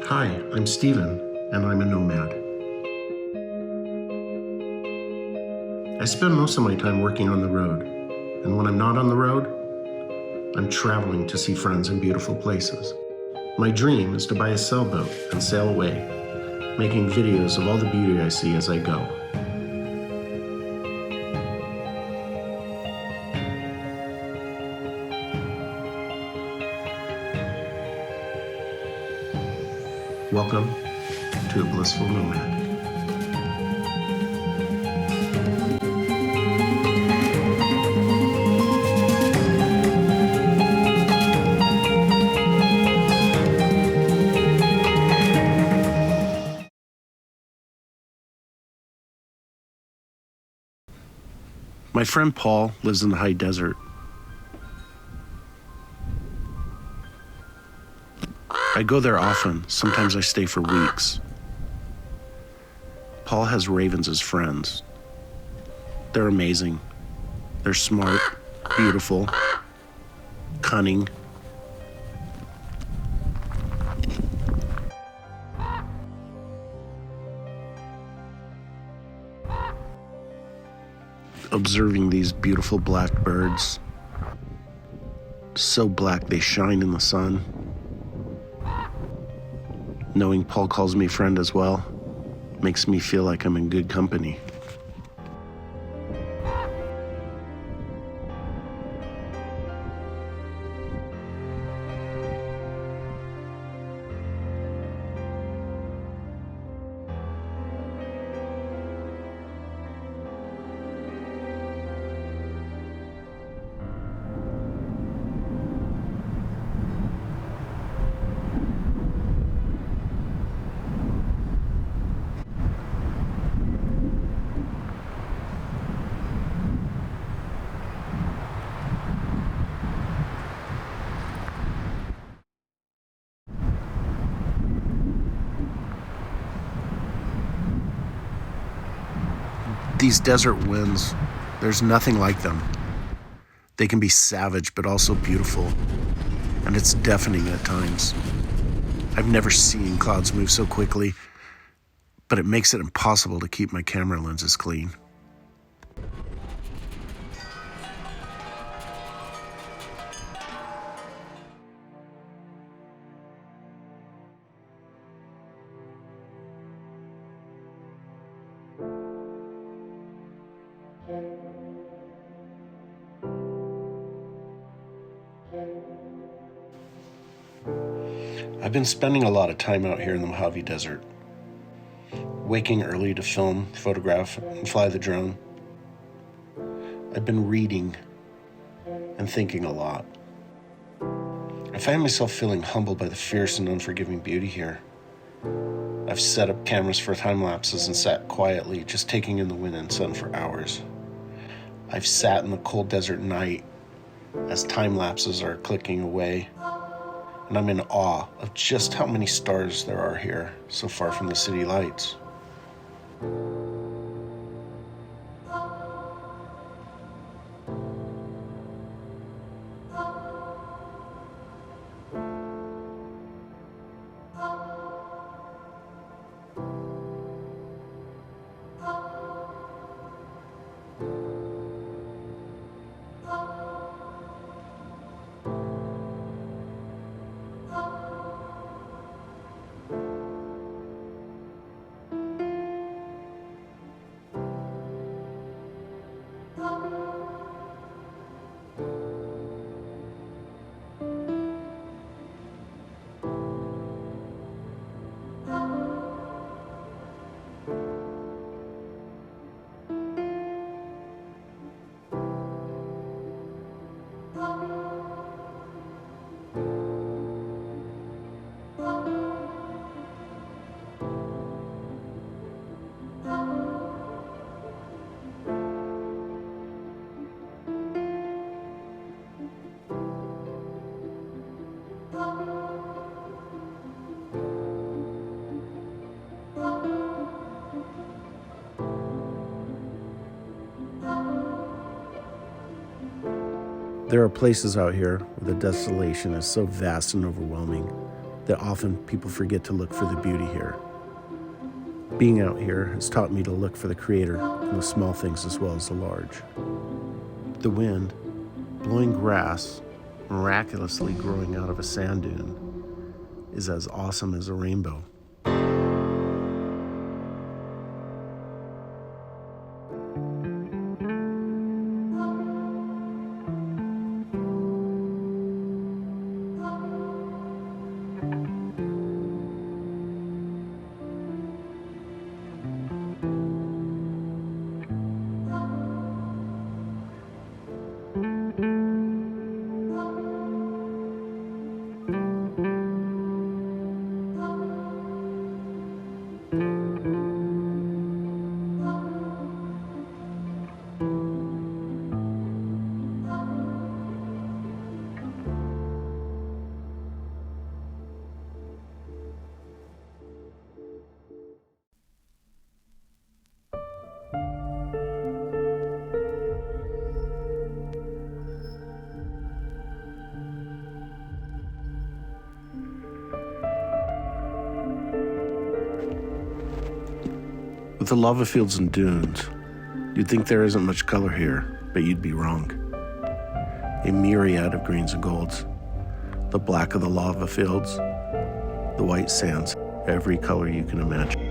Hi, I'm Steven, and I'm a nomad. I spend most of my time working on the road, and when I'm not on the road, I'm traveling to see friends in beautiful places. My dream is to buy a sailboat and sail away, making videos of all the beauty I see as I go. Welcome to a blissful nomad. My friend Paul lives in the high desert. I go there often. Sometimes I stay for weeks. Paul has ravens as friends. They're amazing. They're smart, beautiful, cunning. Observing these beautiful black birds, so black they shine in the sun. Knowing Paul calls me friend as well makes me feel like I'm in good company. These desert winds, there's nothing like them. They can be savage, but also beautiful, and it's deafening at times. I've never seen clouds move so quickly, but it makes it impossible to keep my camera lenses clean. I've been spending a lot of time out here in the Mojave Desert, waking early to film, photograph, and fly the drone. I've been reading and thinking a lot. I find myself feeling humbled by the fierce and unforgiving beauty here. I've set up cameras for time lapses and sat quietly, just taking in the wind and sun for hours. I've sat in the cold desert night as time lapses are clicking away, and I'm in awe of just how many stars there are here, so far from the city lights. There are places out here where the desolation is so vast and overwhelming that often people forget to look for the beauty here. Being out here has taught me to look for the Creator in the small things as well as the large. The wind, blowing grass, miraculously growing out of a sand dune, is as awesome as a rainbow. With the lava fields and dunes, you'd think there isn't much color here, but you'd be wrong. A myriad of greens and golds. The black of the lava fields, the white sands, every color you can imagine.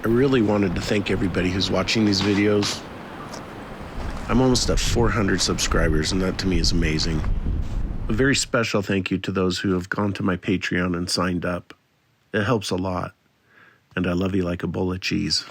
I really wanted to thank everybody who's watching these videos. I'm almost at 400 subscribers, and that to me is amazing. A very special thank you to those who have gone to my Patreon and signed up. It helps a lot, and I love you like a bowl of cheese.